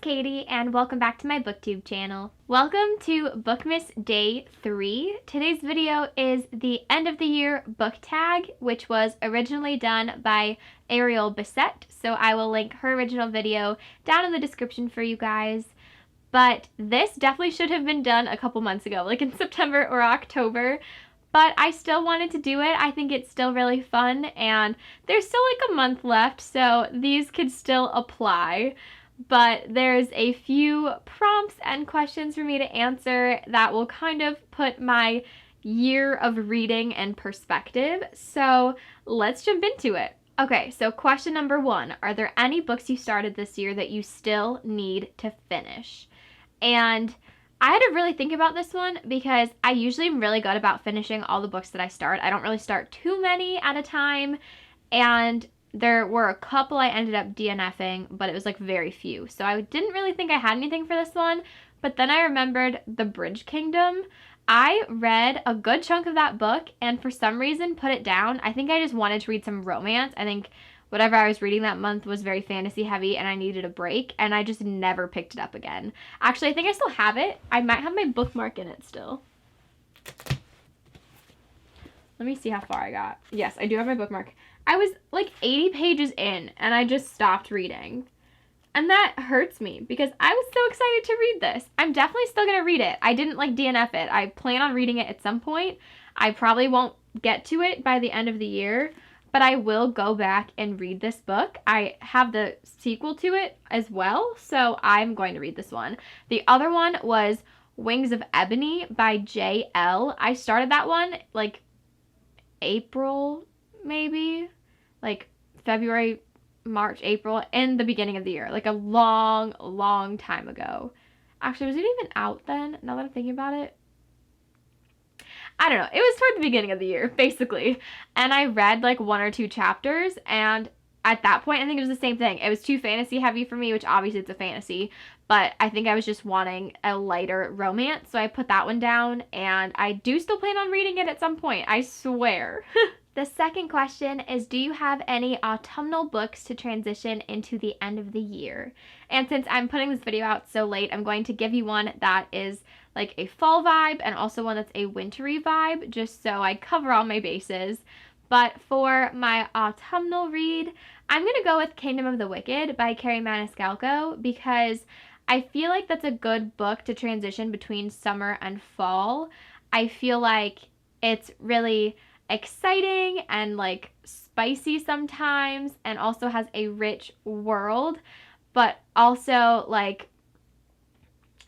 Katie and welcome back to my booktube channel. Welcome to Bookmas Day 3. Today's video is the end of the year book tag, which was originally done by Ariel Bissett, so I will link her original video down in the description for you guys. But this definitely should have been done a couple months ago, like in September or October. But I still wanted to do it. I think it's still really fun and there's still like a month left, so these could still apply. But there's a few prompts and questions for me to answer that will kind of put my year of reading in perspective. So let's jump into it. Okay, so question number 1. Are there any books you started this year that you still need to finish? And I had to really think about this one because I usually am really good about finishing all the books that I start. I don't really start too many at a time, and there were a couple I ended up DNFing, but it was like very few. So I didn't really think I had anything for this one, but then I remembered The Bridge Kingdom. I read a good chunk of that book and for some reason put it down. I think I just wanted to read some romance. I think whatever I was reading that month was very fantasy heavy and I needed a break, and I just never picked it up again. Actually, I think I still have it. I might have my bookmark in it still. Let me see how far I got. Yes, I do have my bookmark. I was like 80 pages in and I just stopped reading. And that hurts me because I was so excited to read this. I'm definitely still going to read it. I didn't like DNF it. I plan on reading it at some point. I probably won't get to it by the end of the year, but I will go back and read this book. I have the sequel to it as well, so I'm going to read this one. The other one was Wings of Ebony by J.L. I started that one like April, maybe, like February, March, April, in the beginning of the year, like a long time ago. Actually, was it even out then, now that I'm thinking about it? I don't know. It was toward the beginning of the year, basically. And I read like 1 or 2 chapters, and at that point, I think it was the same thing. It was too fantasy heavy for me, which obviously it's a fantasy, but I think I was just wanting a lighter romance, so I put that one down, and I do still plan on reading it at some point, I swear. The second question is, do you have any autumnal books to transition into the end of the year? And since I'm putting this video out so late, I'm going to give you one that is like a fall vibe and also one that's a wintry vibe, just so I cover all my bases. But for my autumnal read, I'm going to go with Kingdom of the Wicked by Carrie Maniscalco because I feel like that's a good book to transition between summer and fall. I feel like it's really exciting and like spicy sometimes and also has a rich world, but also like,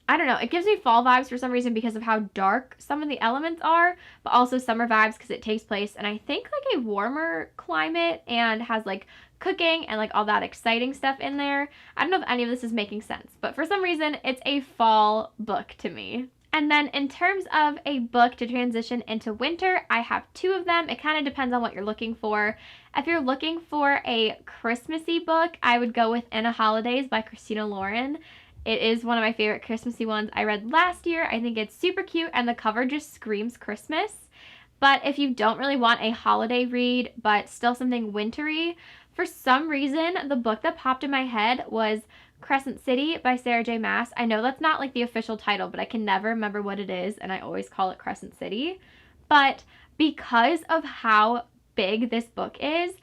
I don't know, it gives me fall vibes for some reason because of how dark some of the elements are, but also summer vibes because it takes place in I think like a warmer climate and has like cooking and like all that exciting stuff in there. I don't know if any of this is making sense, but for some reason it's a fall book to me. And then in terms of a book to transition into winter, I have 2 of them. It kind of depends on what you're looking for. If you're looking for a Christmassy book, I would go with In a Holidays by Christina Lauren. It is one of my favorite Christmassy ones I read last year. I think it's super cute and the cover just screams Christmas. But if you don't really want a holiday read, but still something wintry, for some reason, the book that popped in my head was Crescent City by Sarah J. Maas. I know that's not like the official title, but I can never remember what it is, and I always call it Crescent City. But because of how big this book is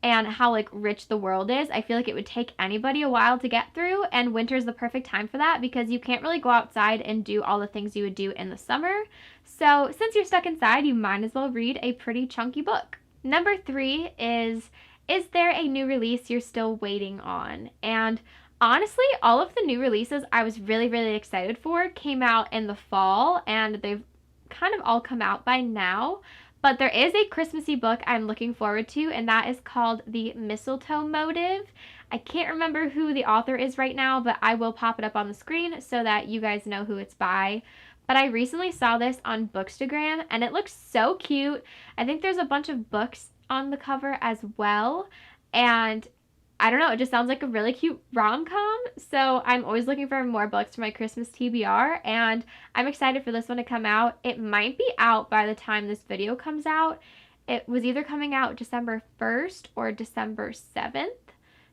and how like rich the world is, I feel like it would take anybody a while to get through, and winter is the perfect time for that because you can't really go outside and do all the things you would do in the summer. So since you're stuck inside, you might as well read a pretty chunky book. Number 3 is there a new release you're still waiting on? And honestly, all of the new releases I was really excited for came out in the fall, and they've kind of all come out by now. But there is a Christmassy book I'm looking forward to, and that is called The Mistletoe Motive. I can't remember who the author is right now, but I will pop it up on the screen so that you guys know who it's by. But I recently saw this on Bookstagram, and it looks so cute. I think there's a bunch of books on the cover as well, and I don't know, it just sounds like a really cute rom-com, so I'm always looking for more books for my Christmas TBR, and I'm excited for this one to come out. It might be out by the time this video comes out. It was either coming out December 1st or December 7th,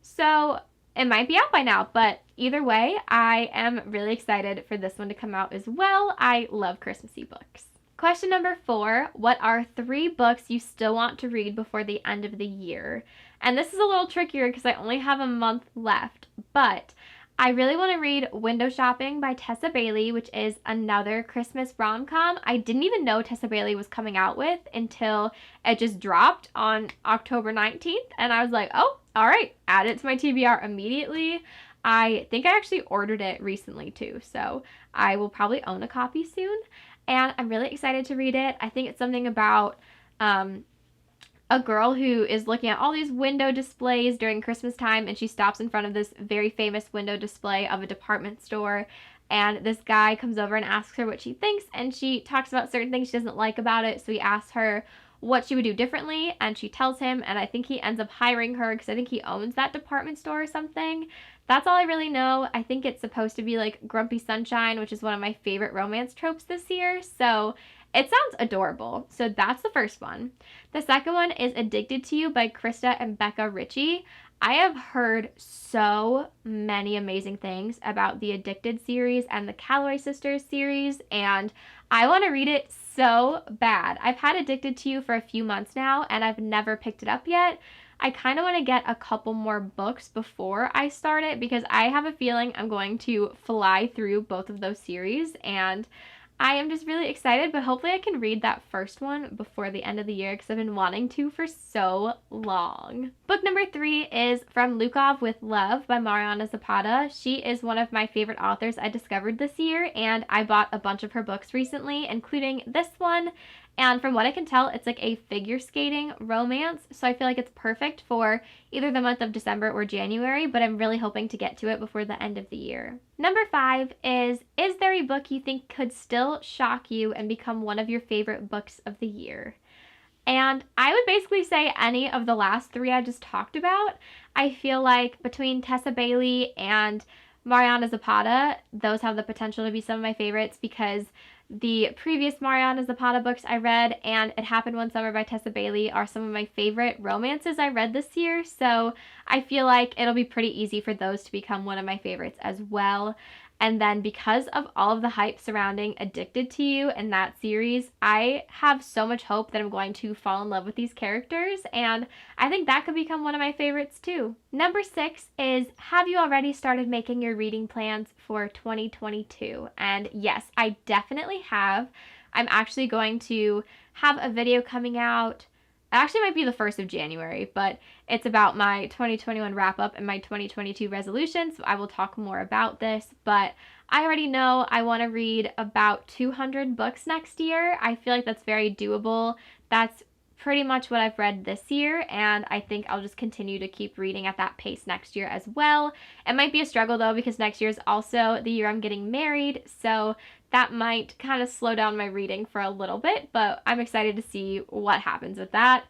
so it might be out by now, but either way, I am really excited for this one to come out as well. I love Christmassy books. Question number 4, what are 3 books you still want to read before the end of the year? And this is a little trickier because I only have a month left, but I really want to read Window Shopping by Tessa Bailey, which is another Christmas rom-com. I didn't even know Tessa Bailey was coming out with until it just dropped on October 19th, and I was like, oh, all right, add it to my TBR immediately. I think I actually ordered it recently too, so I will probably own a copy soon, and I'm really excited to read it. I think it's something about a girl who is looking at all these window displays during Christmas time, and she stops in front of this very famous window display of a department store, and this guy comes over and asks her what she thinks, and she talks about certain things she doesn't like about it, so he asks her what she would do differently, and she tells him, and I think he ends up hiring her because I think he owns that department store or something. That's all I really know. I think it's supposed to be like Grumpy Sunshine, which is one of my favorite romance tropes this year, so it sounds adorable. So that's the first one. The second one is Addicted to You by Krista and Becca Ritchie. I have heard so many amazing things about the Addicted series and the Calloway Sisters series, and I want to read it so bad. I've had Addicted to You for a few months now, and I've never picked it up yet. I kind of want to get a couple more books before I start it because I have a feeling I'm going to fly through both of those series, and I am just really excited, but hopefully I can read that first one before the end of the year because I've been wanting to for so long. Book number 3 is From Lukov with Love by Mariana Zapata. She is one of my favorite authors I discovered this year, and I bought a bunch of her books recently, including this one. And from what I can tell, it's like a figure skating romance, so I feel like it's perfect for either the month of December or January, but I'm really hoping to get to it before the end of the year. Number 5 is there a book you think could still shock you and become one of your favorite books of the year? And I would basically say any of the last 3 I just talked about. I feel like between Tessa Bailey and Mariana Zapata, those have the potential to be some of my favorites because the previous Mariana Zapata books I read and It Happened One Summer by Tessa Bailey are some of my favorite romances I read this year, so I feel like it'll be pretty easy for those to become one of my favorites as well. And then because of all of the hype surrounding Addicted to You and that series, I have so much hope that I'm going to fall in love with these characters, and I think that could become one of my favorites too. Number 6 is, have you already started making your reading plans for 2022? And yes, I definitely have. I'm actually going to have a video coming out. It actually might be the 1st of January, but it's about my 2021 wrap-up and my 2022 resolutions, so I will talk more about this, but I already know I want to read about 200 books next year. I feel like that's very doable. That's pretty much what I've read this year, and I think I'll just continue to keep reading at that pace next year as well. It might be a struggle though because next year is also the year I'm getting married, so that might kind of slow down my reading for a little bit, but I'm excited to see what happens with that.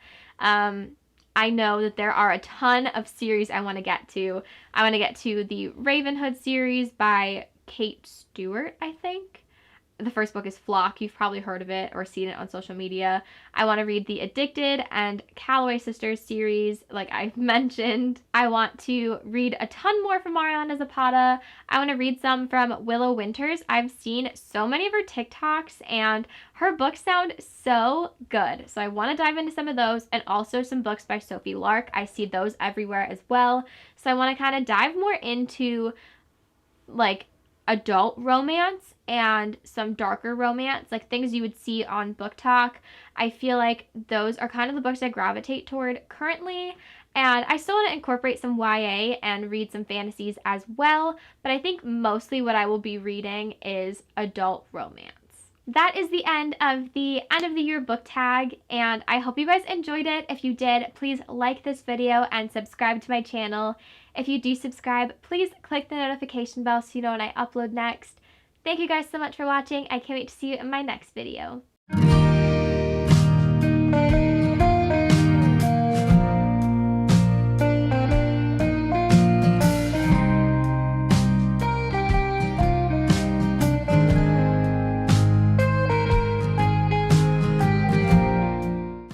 I know that there are a ton of series I want to get to. I want to get to the Ravenhood series by Kate Stewart, I think. The first book is Flock. You've probably heard of it or seen it on social media. I want to read the Addicted and Calloway Sisters series, like I've mentioned. I want to read a ton more from Mariana Zapata. I want to read some from Willow Winters. I've seen so many of her TikToks and her books sound so good. So I want to dive into some of those, and also some books by Sophie Lark. I see those everywhere as well. So I want to kind of dive more into like adult romance and some darker romance, like things you would see on Book Talk. I feel like those are kind of the books I gravitate toward currently, and I still want to incorporate some YA and read some fantasies as well, but I think mostly what I will be reading is adult romance. That is the end of the year book tag, and I hope you guys enjoyed it. If you did, please like this video and subscribe to my channel. If you do subscribe, please click the notification bell so you know when I upload next. Thank you guys so much for watching. I can't wait to see you in my next video.